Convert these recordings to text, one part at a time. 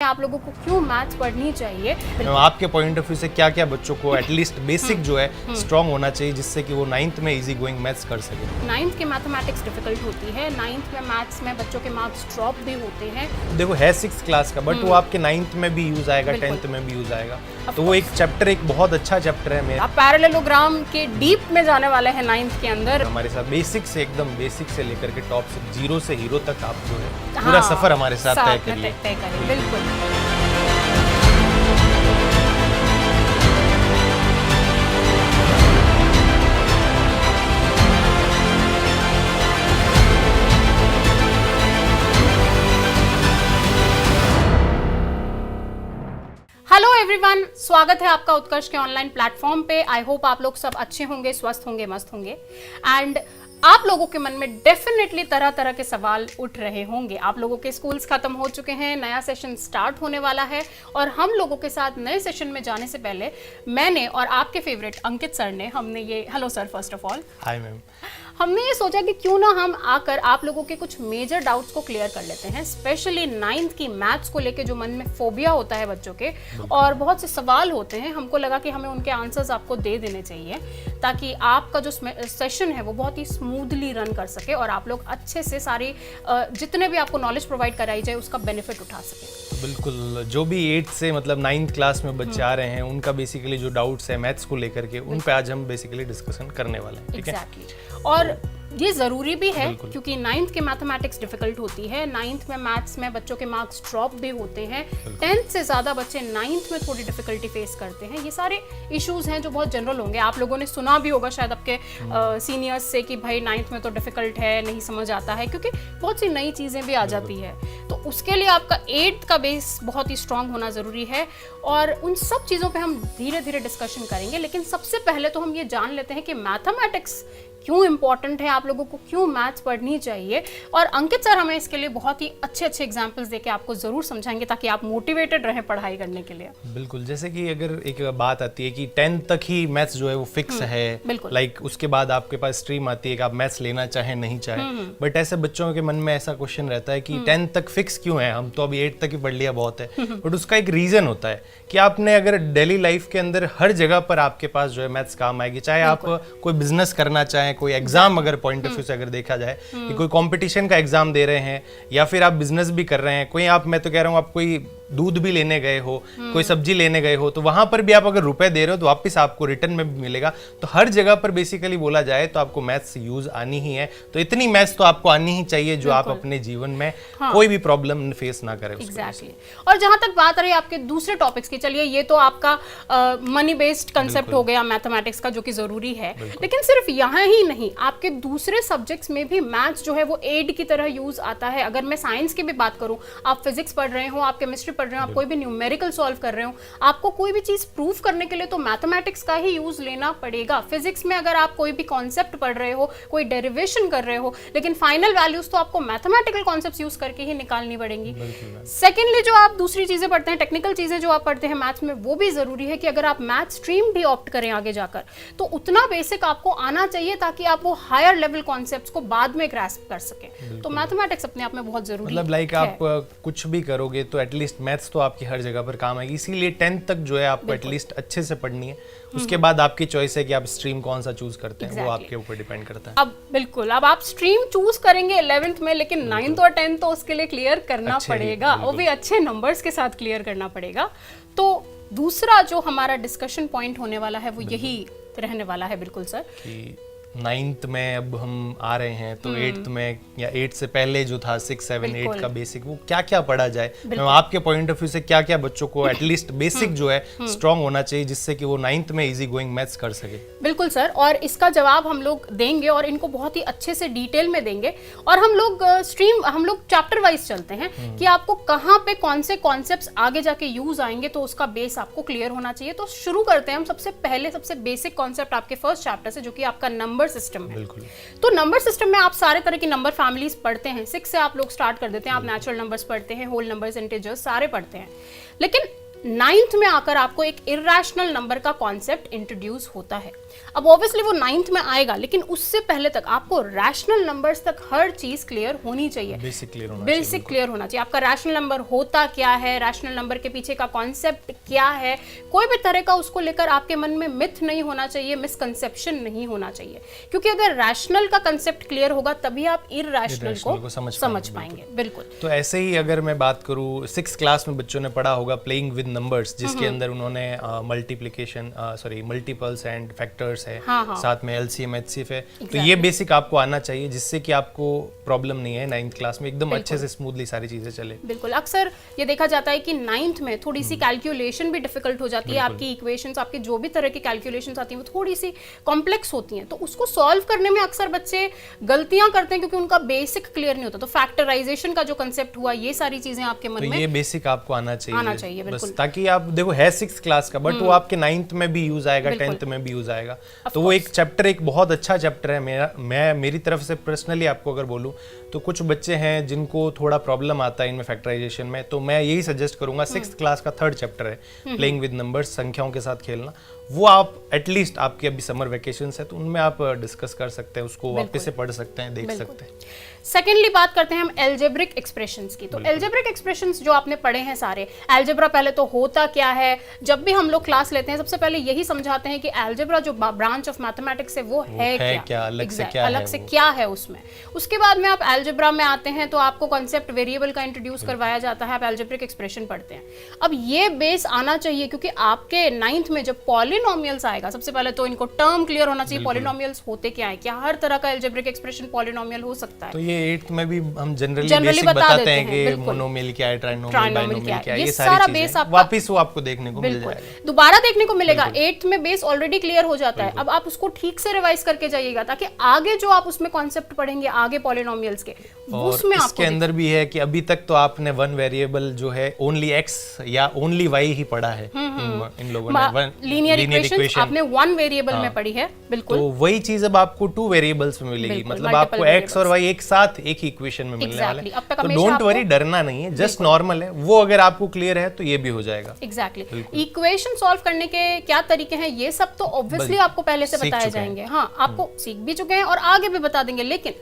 आप लोगों को क्यों मैथ्स पढ़नी चाहिए। आपके पॉइंट ऑफ व्यू से क्या क्या बच्चों को एटलीस्ट बेसिक जो है स्ट्रांग होना चाहिए जिससे कि वो 9th में इजी गोइंग मैथ्स कर सके। 9th के मैथमेटिक्स डिफिकल्ट होती है, 9th में मैथ्स में बच्चों के मार्क्स ड्रॉप भी होते हैं। देखो है 6th क्लास का बट वो आपके 9th में भी यूज आएगा, 10th में भी यूज आएगा। तो वो एक चैप्टर, एक बहुत अच्छा चैप्टर है मेरा। आप पैरेललोग्राम के डीप में जाने वाले हैं 9th के अंदर। हमारे साथ बेसिक से एकदम बेसिक से लेकर के टॉप से 0 से हीरो तक आप जो है पूरा सफर हमारे साथ तय करिए। बिल्कुल। हेलो एवरीवन, स्वागत है आपका उत्कर्ष के ऑनलाइन प्लेटफॉर्म पे। आई होप आप लोग सब अच्छे होंगे, स्वस्थ होंगे, मस्त होंगे। एंड आप लोगों के मन में डेफिनेटली तरह तरह के सवाल उठ रहे होंगे। आप लोगों के स्कूल्स खत्म हो चुके हैं, नया सेशन स्टार्ट होने वाला है और हम लोगों के साथ नए सेशन में जाने से पहले मैंने और आपके फेवरेट अंकित सर ने hello sir, first of all hi ma'am. हमने ये सोचा कि क्यों ना हम आकर आप लोगों के कुछ मेजर डाउट्स को क्लियर कर लेते हैं, स्पेशली 9th की मैथ्स को लेके जो मन में फोबिया होता है बच्चों के और बहुत से सवाल होते हैं। हमको लगा कि हमें उनके आंसर्स आपको दे देने चाहिए ताकि आपका जो सेशन है वो बहुत ही स्मूथली रन कर सके और आप लोग अच्छे से सारी जितने भी आपको नॉलेज प्रोवाइड कराई जाए उसका बेनिफिट उठा सके। बिल्कुल, जो भी 8th से मतलब 9th क्लास में बच्चे आ रहे हैं उनका बेसिकली जो डाउट्स है मैथ्स को लेकर के उन पे आज हम बेसिकली डिस्कशन करने वाले हैं। ठीक है, और ये जरूरी भी है क्योंकि 9th के मैथमेटिक्स डिफिकल्ट होती है, 9th में मैथ्स में बच्चों के मार्क्स ड्रॉप भी होते हैं, 10th से ज्यादा बच्चे 9th में थोड़ी डिफिकल्टी फेस करते हैं। ये सारे इश्यूज हैं जो बहुत जनरल होंगे। आप लोगों ने सुना भी होगा शायद आपके सीनियर्स से कि भाई 9th में तो डिफिकल्ट है, नहीं समझ आता है, क्योंकि बहुत सी नई चीजें भी आ जाती है। तो उसके लिए आपका 8th का बेस बहुत ही स्ट्रांग होना जरूरी है और उन सब चीजों पे हम धीरे धीरे डिस्कशन करेंगे। लेकिन सबसे पहले तो हम ये जान लेते हैं कि मैथमेटिक्स क्यों इंपॉर्टेंट है, आप लोगों को क्यों मैथ्स पढ़नी चाहिए। और अंकित सर हमें इसके लिए बहुत ही अच्छे अच्छे एग्जांपल्स देके आपको जरूर समझाएंगे ताकि आप मोटिवेटेड रहें पढ़ाई करने के लिए। बिल्कुल, जैसे कि अगर एक बात आती है कि 10th तक ही मैथ्स जो है वो फिक्स है, लाइक उसके बाद आपके पास स्ट्रीम आती है कि आप मैथ्स लेना चाहे नहीं चाहे, बट ऐसे बच्चों के मन में ऐसा क्वेश्चन रहता है कि 10th तक फिक्स क्यों है, हम तो अभी 8th तक ही पढ़ लिया बहुत है। बट उसका एक रीजन होता है कि आपने अगर डेली लाइफ के अंदर हर जगह पर आपके पास जो है मैथ्स काम आएगी, चाहे आप कोई बिजनेस करना चाहें, कोई एग्जाम अगर पॉइंट ऑफ व्यू से अगर देखा जाए कि कोई कंपटीशन का एग्जाम दे रहे हैं या फिर आप बिजनेस भी कर रहे हैं, कोई आप, मैं तो कह रहा हूँ आप कोई दूध भी लेने गए हो, कोई सब्जी लेने गए हो, तो वहां पर भी आप अगर रुपए दे रहे हो तो वापस आपको रिटर्न में भी मिलेगा। तो हर जगह पर बेसिकली बोला जाए तो आपको मैथ्स यूज आनी ही है। तो इतनी मैथ्स तो आपको आनी ही चाहिए जो आप अपने जीवन में कोई भी प्रॉब्लम फेस ना करें। एग्जैक्टली। और जहां तक बात रही आपके दूसरे टॉपिक्स की, चलिए ये तो आपका मनी बेस्ड कंसेप्ट हो गया मैथमेटिक्स का, जो कि जरूरी है। लेकिन सिर्फ यहाँ ही नहीं, आपके दूसरे सब्जेक्ट्स में भी मैथ्स जो है वो एड की तरह यूज आता है। अगर मैं साइंस की भी बात करूं, आप फिजिक्स पढ़ रहे हो, आप केमिस्ट्री पढ़ रहे हो, आप कोई भी न्यूमेरिकल सॉल्व कर रहे हो, आपको कोई भी चीज प्रूव करने के लिए तो मैथमेटिक्स का ही यूज लेना पड़ेगा। फिजिक्स में अगर आप कोई भी कॉन्सेप्ट पढ़ रहे हो, कोई डेरिवेशन कर रहे हो, लेकिन फाइनल वैल्यूज तो आपको मैथमेटिकल कॉन्सेप्ट्स यूज करके ही निकालनी पड़ेंगी। सेकेंडली, जो आप दूसरी चीजें पढ़ते हैं, टेक्निकल चीजें जो आप पढ़ते हैं मैथ्स में, वो भी जरूरी है कि अगर आप मैथ स्ट्रीम भी ऑप्ट करें आगे जाकर तो उतना बेसिक आपको आना चाहिए ताकि आप वो हायर लेवल कॉन्सेप्ट्स को बाद में ग्रास्प कर सकें। तो मैथमेटिक्स अपने आप में बहुत जरूरी है। मतलब लाइक आप कुछ भी करोगे तो एटलीस्ट मैथ्स तो आपकी हर जगह पर काम आएगी। इसीलिए 10th तक जो है आपको एटलीस्ट अच्छे से पढ़नी है। उसके बाद आपकी चॉइस है कि आप स्ट्रीम कौन सा चूज करते हैं, वो आपके ऊपर डिपेंड करता है। अब बिल्कुल, अब आप स्ट्रीम चूज करेंगे 11th में, लेकिन 9th और 10th तो उसके लिए क्लियर करना पड़ेगा, वो भी अच्छे नंबर्स के साथ क्लियर करना पड़ेगा। तो दूसरा जो हमारा डिस्कशन पॉइंट होने वाला है वो यही रहने वाला है। बिल्कुल सर, 9th में अब हम आ रहे हैं तो 8th में या 8 से पहले जो था 6, 7, 8 का बेसिक, वो क्या क्या पढ़ा जाए, आपके पॉइंट ऑफ व्यू से क्या क्या बच्चों को एटलीस्ट बेसिक जो है स्ट्रांग होना चाहिए जिससे कि वो 9th में इजी गोइंग मैथ्स कर सके। बिल्कुल सर, और इसका जवाब हम लोग देंगे और इनको बहुत ही अच्छे से डिटेल में देंगे। और हम लोग चैप्टर वाइज चलते हैं कि आपको कहाँ पे कौन से कॉन्सेप्ट्स आगे जाके यूज आएंगे, तो उसका बेस आपको क्लियर होना चाहिए। तो शुरू करते हैं हम सबसे पहले, सबसे बेसिक कॉन्सेप्ट आपके फर्स्ट चैप्टर से, जो कि आपका नंबर सिस्टम है। तो नंबर सिस्टम में आप सारे तरह की नंबर फैमिलीज पढ़ते हैं। 6 से आप लोग स्टार्ट कर देते हैं, आप नेचुरल नंबर्स पढ़ते हैं, होल नंबर्स, इंटीजर्स सारे पढ़ते हैं। लेकिन 9th में आकर आपको एक इर्रेशनल नंबर का कॉन्सेप्ट इंट्रोड्यूस होता है। अब ऑब्वियसली वो 9th में आएगा, लेकिन उससे पहले तक आपको रैशनल नंबर्स तक हर चीज क्लियर होनी चाहिए, बेसिक क्लियर होना चाहिए। आपका रैशनल नंबर होता क्या है, रैशनल नंबर के पीछे का कॉन्सेप्ट क्या है, कोई भी तरह का उसको लेकर आपके मन में मिथ नहीं होना चाहिए, मिसकंसेप्शन नहीं होना चाहिए, क्योंकि अगर रैशनल का कंसेप्ट क्लियर होगा तभी आप इरैशनल को समझ पाएंगे। बिल्कुल। तो ऐसे ही अगर मैं बात करूँ 6th क्लास में बच्चों ने पढ़ा होगा प्लेइंग विद नंबर्स, जिसके अंदर उन्होंने मल्टीपल्स एंड फैक्टर्स है, साथ में एलसीएम एचसीएफ है। तो ये बेसिक आपको आना चाहिए, जिससे कि आपको प्रॉब्लम नहीं है 9th क्लास में एकदम अच्छे से स्मूथली सारी चीजें चले। बिल्कुल। अक्सर ये देखा जाता है कि 9th में थोड़ी सी कैलकुलेशन भी डिफिकल्ट हो जाती है, आपकी इक्वेशंस, आपकी जो भी तरह की कैलकुलेशंस आती हैं वो थोड़ी सी कॉम्प्लेक्स होती हैं, तो उसको सॉल्व करने में अक्सर बच्चे गलतियां करते हैं क्योंकि उनका बेसिक क्लियर नहीं होता। तो फैक्टराइजेशन का जो कंसेप्ट हुआ, ये सारी चीजें आपके मन में, ये बेसिक आपको आना चाहिए बिल्कुल, ताकि आप देखो है 6th क्लास का, बट वो आपके 9th में भी यूज आएगा, 10th में भी यूज आएगा। तो वो एक चैप्टर, एक बहुत अच्छा चैप्टर है। मेरी तरफ से पर्सनली आपको अगर बोलूं तो कुछ बच्चे हैं जिनको थोड़ा प्रॉब्लम आता है इनमें फैक्टराइजेशन में, तो मैं यही सजेस्ट करूंगा 6th क्लास का 3rd चैप्टर है प्लेइंग विद नंबर्स, संख्याओं के साथ खेलना। वो आप एटलीस्ट, आपके अभी समर वेकेशंस है तो उनमें आप डिस्कस कर सकते हैं, उसको वापस से पढ़ सकते हैं, देख सकते हैं। सेकेंडली बात करते हैं हम एल्जेब्रिक एक्सप्रेशंस की। तो एल्जेब्रिक एक्सप्रेशंस जो आपने पढ़े हैं सारे, एल्जेब्रा पहले तो होता क्या है, जब भी हम लोग क्लास लेते हैं सबसे पहले यही समझाते हैं कि एल्जेब्रा जो ब्रांच ऑफ मैथमेटिक्स है वो है क्या, अलग से क्या है उसमें। उसके बाद में आप एल्जेब्रा में आते हैं तो आपको कॉन्सेप्ट वेरिएबल का इंट्रोड्यूस करवाया जाता है, आप एल्जेब्रिक एक्सप्रेशन पढ़ते हैं। अब ये बेस आना चाहिए क्योंकि आपके 9th में जब पॉलिनोमियल्स आएगा, सबसे पहले तो इनको टर्म क्लियर होना चाहिए, पॉलिनोमियल्स होते क्या है, क्या हर तरह का एल्जेब्रिक एक्सप्रेशन पॉलिनोमियल हो सकता है। तो ये 8th में भी हम जनरली बेसिक बताते हैं कि मोनोमियल क्या है, ट्राइनोमियल, बाइनोमियल क्या है, ये सारी चीजें वापस वो आपको देखने को मिल जाएगा, दोबारा देखने को मिलेगा। 8th में बेस ऑलरेडी क्लियर हो जाता है, अब आप उसको ठीक से रिवाइज करके जाइएगा ताकि आगे जो आप उसमें कॉन्सेप्ट पढ़ेंगे आगे पॉलिनोमियल्स के, उसमें इसके अंदर भी है कि अभी तक तो आपने वन वेरिएबल जो है ओनली x या ओनली y ही पढ़ा है इन लोगों ने, लीनियर इक्वेशन आपने वन वेरिएबल में पढ़ी है। बिल्कुल। तो वही चीज अब आपको 2 वेरिएबल्स में मिलेगी, मतलब आपको x और y एक साथ एक ही इक्वेशन में मिलने वाले हैं। तो डोंट वरी, डरना नहीं है, जस्ट नॉर्मल है वो। अगर आपको क्लियर है तो ये भी हो जाएगा। एग्जैक्टली। इक्वेशन सॉल्व करने के क्या तरीके हैं ये सब तो ऑब्वियसली आपको पहले से बताए जाएंगे। हाँ, आपको सीख भी चुके हैं और आगे भी बता देंगे, लेकिन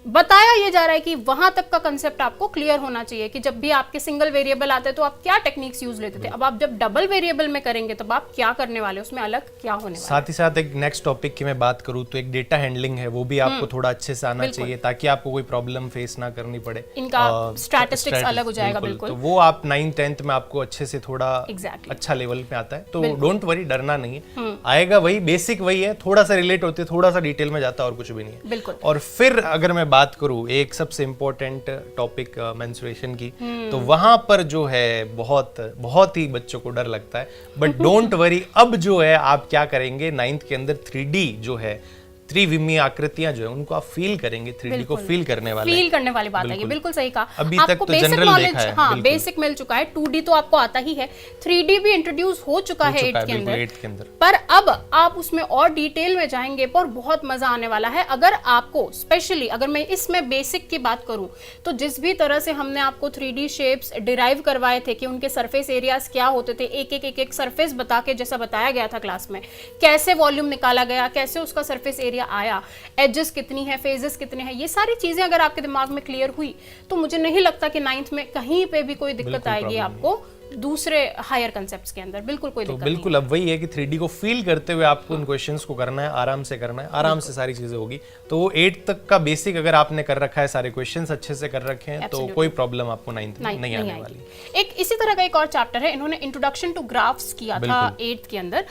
बताया ये जा रहा है कि वहां तक का कंसेप्ट आपको क्लियर होना चाहिए कि जब भी आपके सिंगल वेरिएबल आते हैं तो आप क्या टेक्निक्स यूज लेते थे, अब आप जब डबल वेरिएबल में करेंगे तब आप क्या करने वाले, उसमें अलग क्या होने वाला। साथ ही साथ एक नेक्स्ट टॉपिक की मैं बात करूं तो एक डेटा हैंडलिंग है, वो भी आपको थोड़ा अच्छे से आना चाहिए ताकि आपको कोई प्रॉब्लम फेस ना करनी पड़े। इनका स्टैटिस्टिक्स अलग हो जाएगा। बिल्कुल। तो वो आप 9th 10th में आपको अच्छे से थोड़ा अच्छा लेवल पे आता है, तो डोंट वरी, डरना नहीं है, आएगा वही, बेसिक वही है, थोड़ा सा रिलेट होते, थोड़ा सा डिटेल में जाता, और कुछ भी नहीं है। बिल्कुल। और फिर अगर मैं बात करूं एक सबसे इंपॉर्टेंट टॉपिक मेंस्ट्रुएशन की, तो वहां पर जो है बहुत ही बच्चों को डर लगता है, बट डोंट वरी, अब जो है आप क्या करेंगे 9th के अंदर 3D जो है, त्रिविमीय आकृतियां जो है उनको आप फील करेंगे, 3D को फील करने वाली बात है। ये बिल्कुल सही कहा। अभी तक तो जनरल देखा है, हाँ, बेसिक मिल चुका है, 2D तो आपको आता ही है, 3D भी इंट्रोड्यूस हो चुका है 8th के अंदर, पर अब आप उसमें और डिटेल में जाएंगे पर बहुत मजा आने वाला है। अगर आपको स्पेशली, अगर मैं इसमें बेसिक की बात करूं तो जिस भी तरह से हमने आपको 3D शेप्स डिराइव करवाए थे कि उनके सरफेस एरियाज क्या होते थे, एक सरफेस बता के जैसा बताया गया था क्लास में, कैसे वॉल्यूम निकाला गया, कैसे उसका सरफेस एरिया आया, एजेस कितनी है, फेजेस कितने हैं, ये सारी चीजें अगर आपके दिमाग में क्लियर हुई तो मुझे नहीं लगता कि 9th में कहीं पे भी कोई दिक्कत आएगी आपको दूसरे हायर कंसेप्ट्स के अंदर। बिल्कुल कोई दिक्कत बिल्कुल नहीं। अब वही है कि 3D को फील करते हुए आपको इन क्वेश्चंस को करना है, आराम से करना है, आराम से सारी चीजें होगी। तो 8th तक का बेसिक अगर आपने कर रखा है, सारे क्वेश्चंस अच्छे से कर रखे हैं, तो कोई प्रॉब्लम आपको 9th में नहीं आने वाली। एक इसी तरह का एक और चैप्टर है, इन्होंने इंट्रोडक्शन टू ग्राफ्स किया था 8th के अंदर।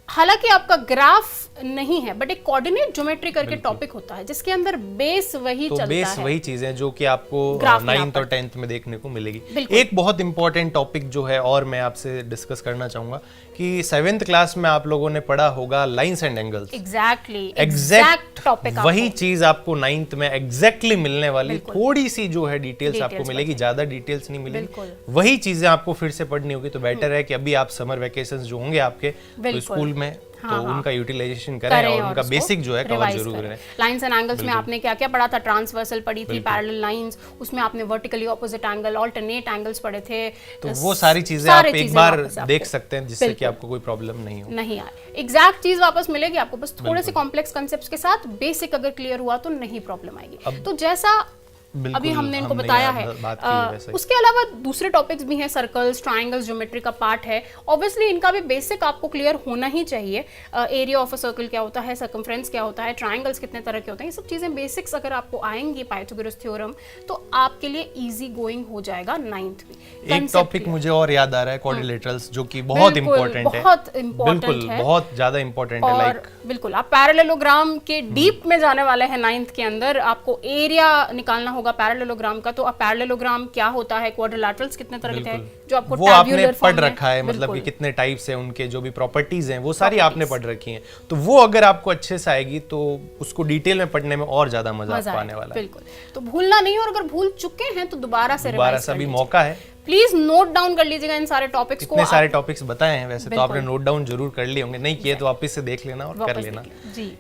हालांकि आपका ग्राफ नहीं है बट एक कोऑर्डिनेट ज्योमेट्री करके टॉपिक होता है जिसके अंदर बेस वही चलता है। बेस वही चीजें जो कि आपको 9th और 10th में देखने को मिलेगी। एक बहुत इंपॉर्टेंट टॉपिक जो है और मैं आपसे डिस्कस करना चाहूंगा कि 7th क्लास में आप लोगों ने पढ़ा होगा lines and angles. Exact topic वही चीज आपको 9th में एग्जैक्टली मिलने वाली, थोड़ी सी जो है डिटेल्स आपको मिलेगी, ज्यादा डिटेल्स नहीं मिलेगी, वही चीजें आपको फिर से पढ़नी होगी। तो बेटर है कि अभी आप समर वेकेशंस जो होंगे आपके, तो स्कूल में तो उनका यूटिलाइजेशन करें और उनका बेसिक जो है कवर जरूर करें। लाइंस एंड एंगल्स में आपने क्या क्या पढ़ा था? ट्रांसवर्सल पढ़ी थी, पैरेलल लाइंस, उसमें आपने vertically opposite angle, alternate angles पढ़े थे। तो वो सारी चीजें आप एक बार देख सकते हैं जिससे कि आपको कोई प्रॉब्लम नहीं हो। नहीं यार, एग्जैक्ट चीज वापस मिलेगी आपको, बस थोड़े से कॉम्प्लेक्स कंसेप्ट्स के साथ बेसिक अगर क्लियर हुआ तो नहीं प्रॉब्लम आएगी। तो जैसा अभी हमने इनको बताया है, उसके अलावा दूसरे टॉपिक्स भी हैं, सर्कल्स, ट्रायंगल्स, ज्योमेट्री का पार्ट है। ऑब्वियसली इनका भी बेसिक आपको क्लियर होना ही चाहिए। एरिया ऑफ अ सर्कल क्या होता है, सर्कमफ्रेंस क्या होता है, ट्रायंगल्स कितने तरह के होते हैं, ये सब चीजें बेसिक्स अगर आपको आएंगी पाइथागोरस थ्योरम तो आपके लिए इजी गोइंग हो जाएगा 9th में। एक टॉपिक मुझे और याद आ रहा है, क्वाड्रिलेटरल्स, जो कि बहुत इंपॉर्टेंट है, बहुत इंपॉर्टेंट है, बहुत ज्यादा इंपॉर्टेंट है। लाइक बिल्कुल आप पैरेललोग्राम के डीप में जाने वाले हैं 9th के अंदर, आपको एरिया निकालना होगा पैरेललोग्राम का। तो पैरेललोग्राम क्या होता है, क्वाड्रिलैटरल्स कितने तरह के हैं जो आपको वो आपने पढ़ रखा है, मतलब कि कितने टाइप्स हैं, उनके जो भी प्रॉपर्टीज हैं वो सारी आपने पढ़ रखी हैं। तो वो अगर आपको अच्छे से आएगी तो उसको डिटेल में पढ़ने में और ज्यादा मजा आपको आने वाला है। बिल्कुल, तो भूलना नहीं, और अगर भूल चुके हैं तो दोबारा से भी मौका है, प्लीज नोट डाउन कर लीजिएगा इन सारे टॉपिक्स को। इतने सारे टॉपिक्स बताए हैं वैसे तो आपने नोट डाउन जरूर कर लिए होंगे, नहीं किए तो वापस से देख लेना और कर लेना।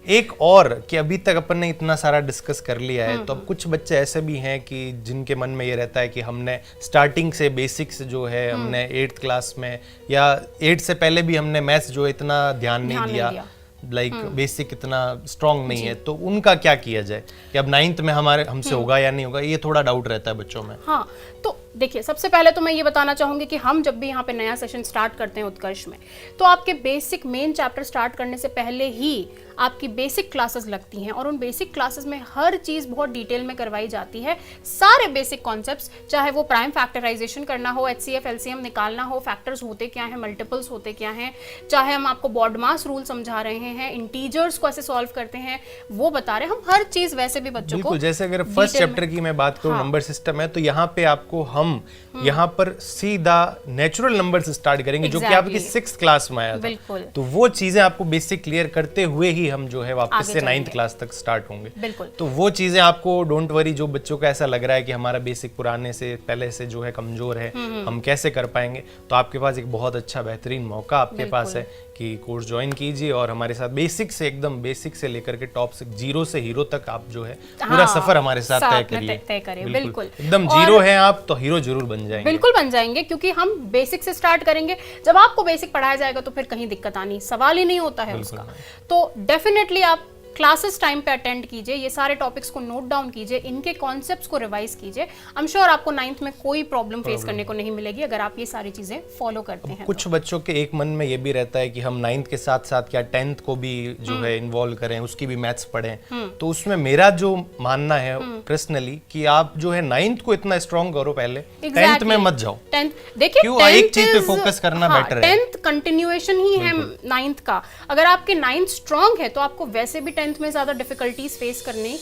एक और कि अभी तक अपन ने इतना सारा डिस्कस कर लिया है, तो अब कुछ बच्चे ऐसे भी हैं कि जिनके मन में ये रहता है कि हमने स्टार्टिंग से बेसिक्स जो है हमने 8th क्लास में या 8 से पहले भी हमने मैथ्स जो इतना ध्यान नहीं दिया, लाइक बेसिक इतना स्ट्रांग नहीं है, तो उनका क्या किया जाए कि अब 9th में हमसे होगा या नहीं होगा, ये थोड़ा डाउट रहता है बच्चों में। हाँ, तो देखिए सबसे पहले तो मैं ये बताना चाहूंगी कि हम जब भी यहाँ पे नया सेशन स्टार्ट करते हैं उत्कर्ष में, तो आपके बेसिक मेन चैप्टर स्टार्ट करने से पहले ही आपकी बेसिक क्लासेस लगती हैं, और उन बेसिक क्लासेस में हर चीज़ बहुत डिटेल में करवाई जाती है। सारे बेसिक कॉन्सेप्ट्स, चाहे वो प्राइम फैक्टराइजेशन करना हो, HCF LCM निकालना हो, फैक्टर्स होते क्या हैं, मल्टीपल्स होते क्या हैं, चाहे हम आपको बॉडमास रूल समझा रहे हैं, इंटीजर्स को ऐसे सॉल्व करते हैं वो बता रहे हैं हम, हर चीज़ वैसे भी बच्चों को। जैसे अगर फर्स्ट चैप्टर की मैं बात करूँ, नंबर सिस्टम है, तो यहाँ पे आपको हम यहाँ पर सीधा नेचुरल नंबर से स्टार्ट करेंगे, जो कि आपकी 6th क्लास में आया था। तो वो चीजें आपको बेसिक क्लियर करते हुए ही हम जो है वापस से 9th क्लास तक स्टार्ट होंगे। तो वो चीजें आपको डोंट वरी, जो बच्चों को ऐसा लग रहा है कि हमारा बेसिक पुराने से पहले से जो है कमजोर है, हम कैसे कर पाएंगे, तो आपके पास एक बहुत अच्छा बेहतरीन मौका आपके पास है कि कोर्स ज्वाइन कीजिए और हमारे साथ बेसिक से एकदम बेसिक से लेकर के टॉप से 0 से हीरो तक आप जो है पूरा सफर हमारे साथ तय करिए। बिल्कुल एकदम 0 है आप तो हीरो जरूर बन जाएंगे। बिल्कुल बन जाएंगे, क्योंकि हम बेसिक से स्टार्ट करेंगे। जब आपको बेसिक पढ़ाया जाएगा तो फिर कहीं दिक्कत आनी सवाल ही नहीं होता है उसका। तो डेफिनेटली आप क्लासेस टाइम पे अटेंड कीजिए, ये सारे टॉपिक्स को नोट डाउन कीजिए, इनके कॉन्सेप्ट्स को रिवाइज कीजिए। आई एम श्योर आपको 9th में कोई प्रॉब्लम फेस करने को नहीं मिलेगी अगर आप ये सारी चीजें फॉलो करते हैं। कुछ बच्चों के एक मन में ये भी रहता है कि हम 9th के साथ साथ क्या 10th को भी जो है इन्वॉल्व करें, उसकी भी मैथ्स पढ़ें। तो उसमें मेरा जो मानना है पर्सनली कि आप जो है 9th को इतना स्ट्रॉन्ग करो पहले, 10th में मत जाओ। 10th देखिए, क्यों एक चीज पे फोकस करना बेटर है। 10th कंटिन्यूएशन ही है 9th का। अगर आपके 9th स्ट्रॉन्ग है तो आपको वैसे भी 10th में ज्यादा डिफिकल्टीज फेस करनी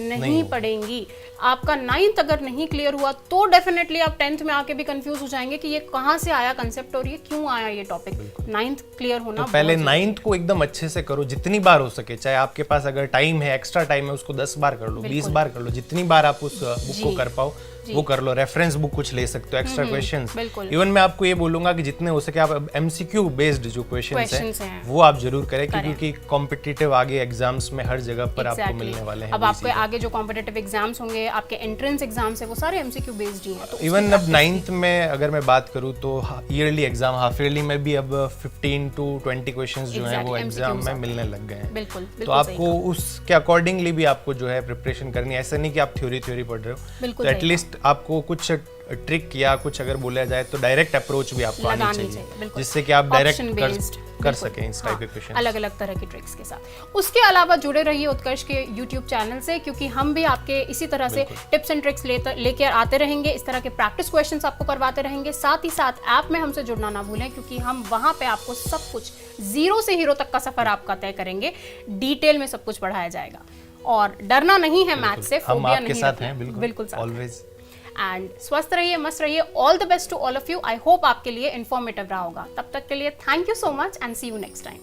नहीं पड़ेंगी। आपका 9th अगर नहीं क्लियर हुआ तो डेफिनेटली आप 10th में आके भी कंफ्यूज हो जाएंगे कि ये कहाँ से आया कंसेप्ट और ये क्यों आया ये टॉपिक। 9th क्लियर होना तो पहले 9th को एकदम अच्छे से करो, जितनी बार हो सके। चाहे आपके पास अगर टाइम है, एक्स्ट्रा टाइम है, उसको 10 बार कर लो, 20 बार कर लो, जितनी बार आप उस बुक को कर पाओ वो कर लो। रेफरेंस बुक कुछ ले सकते हो, एक्स्ट्रा क्वेश्चंस। इवन मैं आपको ये बोलूंगा कि जितने हो सके आप एमसीक्यू बेस्ड जो क्वेश्चंस हैं वो आप जरूर करें, क्योंकि कॉम्पिटिटिव आगे एग्जाम्स में हर जगह पर आपको मिलने वाले हैं। अब आपके आगे जो कॉम्पिटिटिव एग्जाम्स होंगे, आपके एंट्रेंस एग्जाम्स है, वो सारे एमसीक्यू बेस्ड ही हैं। तो इवन अब 9th में अगर मैं बात करूं तो ईयरली एग्जाम, हाफ ईयरली में भी अब 15 to 20 क्वेश्चंस जो हैं वो एग्जाम में मिलने लग गए हैं। बिल्कुल, तो आपको उसके अकॉर्डिंगली भी आपको जो है प्रिपरेशन करनी है। ऐसा नहीं कि आप थ्योरी पढ़ रहे हो, तो एटलीस्ट आपको कुछ ट्रिक या कुछ अगर बोला जाए तो डायरेक्ट अप्रोच भी आपको आनी चाहिए, जिससे कि आप डायरेक्ट कर सकें इस टाइप के क्वेश्चन, अलग अलग तरह की ट्रिक्स के साथ। उसके अलावा जुड़े रहिए उत्कर्ष के YouTube चैनल से, क्योंकि हम भी आपके इसी तरह से टिप्स एंड ट्रिक्स लेकर आते रहेंगे। इस तरह के प्रैक्टिस क्वेश्चंस आपको करवाते रहेंगे। साथ ही साथ ऐप में हमसे जुड़ना ना भूलें, क्योंकि हम वहां पे आपको सब कुछ 0 से हीरो तक का सफर आपका तय करेंगे। डिटेल में सब कुछ पढ़ाया जाएगा और डरना नहीं है मैथ से, फोबिया नहीं है। बिल्कुल ऑलवेज। एंड स्वस्थ रहिए, मस्त रहिए। All the best to all of you. I hope आपके लिए इन्फॉर्मेटिव रहा होगा। तब तक के लिए thank you so much and see you next time.